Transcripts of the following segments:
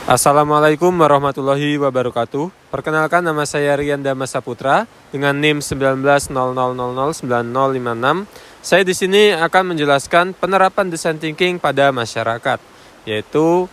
Assalamualaikum warahmatullahi wabarakatuh. Perkenalkan, nama saya Rian Dama Saputra dengan NIM 1900009056. Saya di sini akan menjelaskan penerapan design thinking pada masyarakat, yaitu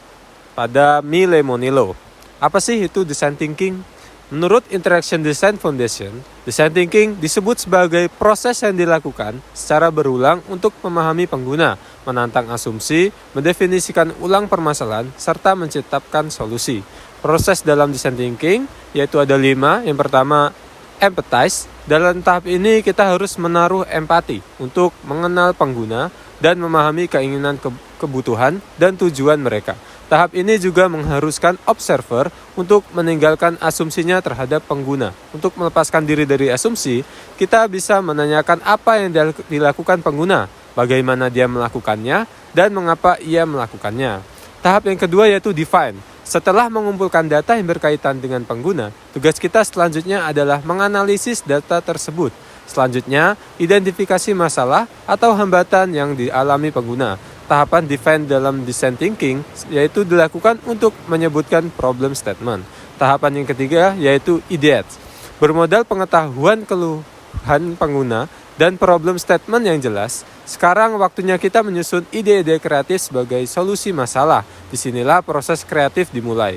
pada Milemonilo. Apa sih itu design thinking? Menurut Interaction Design Foundation, design thinking disebut sebagai proses yang dilakukan secara berulang untuk memahami pengguna, menantang asumsi, mendefinisikan ulang permasalahan, serta menciptakan solusi. Proses dalam design thinking yaitu ada 5. Yang pertama, empathize. Dalam tahap ini kita harus menaruh empati untuk mengenal pengguna dan memahami keinginan, kebutuhan, dan tujuan mereka. Tahap ini juga mengharuskan observer untuk meninggalkan asumsinya terhadap pengguna. Untuk melepaskan diri dari asumsi, kita bisa menanyakan apa yang dilakukan pengguna, bagaimana dia melakukannya, dan mengapa ia melakukannya. Tahap yang kedua yaitu define. Setelah mengumpulkan data yang berkaitan dengan pengguna, tugas kita selanjutnya adalah menganalisis data tersebut. Selanjutnya, identifikasi masalah atau hambatan yang dialami pengguna. Tahapan define dalam design thinking yaitu dilakukan untuk menyebutkan problem statement. Tahapan yang ketiga yaitu ideate. Bermodal pengetahuan keluhan pengguna dan problem statement yang jelas, sekarang waktunya kita menyusun ide-ide kreatif sebagai solusi masalah. Disinilah proses kreatif dimulai.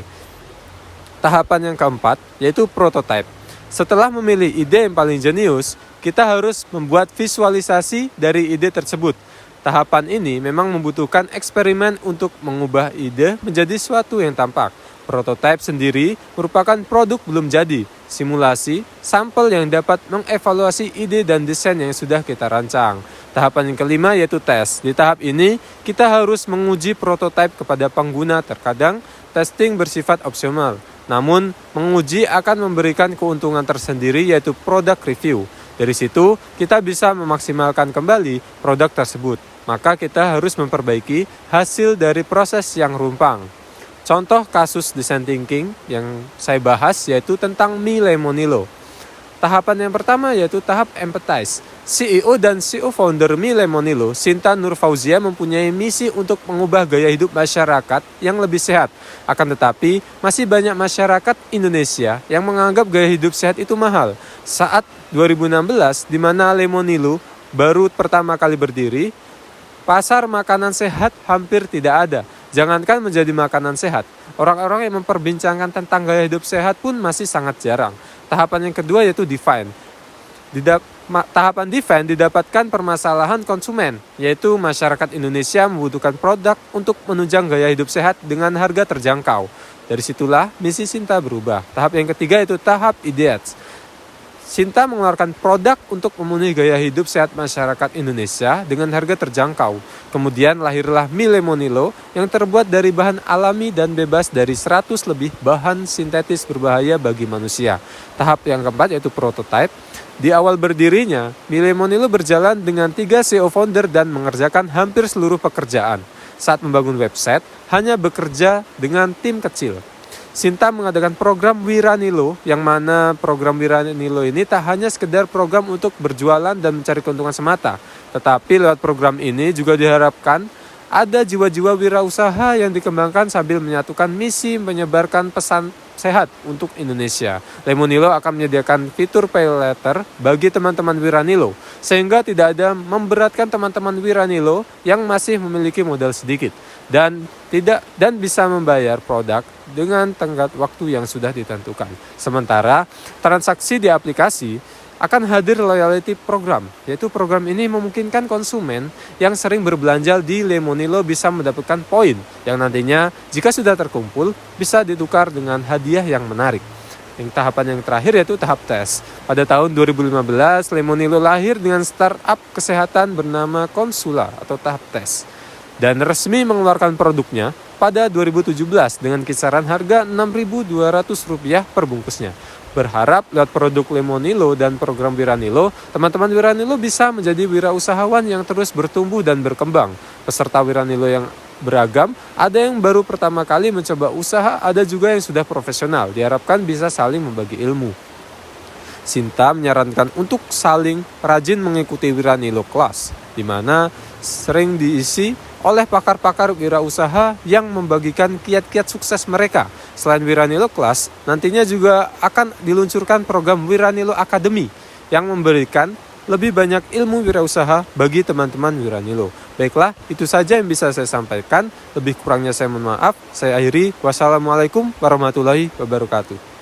Tahapan yang keempat yaitu prototype. Setelah memilih ide yang paling jenius, kita harus membuat visualisasi dari ide tersebut. Tahapan ini memang membutuhkan eksperimen untuk mengubah ide menjadi sesuatu yang tampak. Prototype sendiri merupakan produk belum jadi, simulasi, sampel yang dapat mengevaluasi ide dan desain yang sudah kita rancang. Tahapan yang kelima yaitu tes. Di tahap ini, kita harus menguji prototype kepada pengguna. Terkadang, testing bersifat opsional. Namun, menguji akan memberikan keuntungan tersendiri yaitu product review. Dari situ, kita bisa memaksimalkan kembali produk tersebut. Maka kita harus memperbaiki hasil dari proses yang rumpang. Contoh kasus design thinking yang saya bahas yaitu tentang Milemonilo. Tahapan yang pertama yaitu tahap empathize. CEO dan CEO founder Milemonilo, Sinta Nurfauzia, mempunyai misi untuk mengubah gaya hidup masyarakat yang lebih sehat. Akan tetapi, masih banyak masyarakat Indonesia yang menganggap gaya hidup sehat itu mahal. Saat 2016, di mana Lemonilo baru pertama kali berdiri, pasar makanan sehat hampir tidak ada. Jangankan menjadi makanan sehat, orang-orang yang memperbincangkan tentang gaya hidup sehat pun masih sangat jarang. Tahapan yang kedua yaitu define. Tahapan define didapatkan permasalahan konsumen, yaitu masyarakat Indonesia membutuhkan produk untuk menunjang gaya hidup sehat dengan harga terjangkau. Dari situlah misi Sinta berubah. Tahap yang ketiga yaitu tahap ideate. Sinta mengeluarkan produk untuk memenuhi gaya hidup sehat masyarakat Indonesia dengan harga terjangkau. Kemudian lahirlah Milemonilo yang terbuat dari bahan alami dan bebas dari 100 lebih bahan sintetis berbahaya bagi manusia. Tahap yang keempat yaitu prototype. Di awal berdirinya, Milemonilo berjalan dengan 3 CEO founder dan mengerjakan hampir seluruh pekerjaan. Saat membangun website, hanya bekerja dengan tim kecil. Sinta mengadakan program Wiranilo, yang mana program Wiranilo ini tak hanya sekedar program untuk berjualan dan mencari keuntungan semata, tetapi lewat program ini juga diharapkan ada jiwa-jiwa wirausaha yang dikembangkan sambil menyatukan misi menyebarkan pesan sehat untuk Indonesia. Lemonilo akan menyediakan fitur pay later bagi teman-teman Wiranilo, sehingga tidak ada memberatkan teman-teman Wiranilo yang masih memiliki modal sedikit dan bisa membayar produk dengan tenggat waktu yang sudah ditentukan. Sementara transaksi di aplikasi akan hadir loyalty program, yaitu program ini memungkinkan konsumen yang sering berbelanja di Lemonilo bisa mendapatkan poin yang nantinya jika sudah terkumpul bisa ditukar dengan hadiah yang menarik. Yang tahapan yang terakhir yaitu tahap tes. Pada tahun 2015, Lemonilo lahir dengan startup kesehatan bernama Konsula atau tahap tes dan resmi mengeluarkan produknya pada 2017 dengan kisaran harga Rp6.200 per bungkusnya. Berharap lewat produk Lemonilo dan program Wiranilo, teman-teman Wiranilo bisa menjadi wirausahawan yang terus bertumbuh dan berkembang. Peserta Wiranilo yang beragam, ada yang baru pertama kali mencoba usaha, ada juga yang sudah profesional. Diharapkan bisa saling membagi ilmu. Sinta menyarankan untuk saling rajin mengikuti Wiranilo Class, di mana sering diisi oleh pakar-pakar wirausaha yang membagikan kiat-kiat sukses mereka. Selain Wiranilo Class, nantinya juga akan diluncurkan program Wiranilo Academy yang memberikan lebih banyak ilmu wirausaha bagi teman-teman Wiranilo. Baiklah, itu saja yang bisa saya sampaikan. Lebih kurangnya saya mohon maaf. Saya akhiri. Wassalamualaikum warahmatullahi wabarakatuh.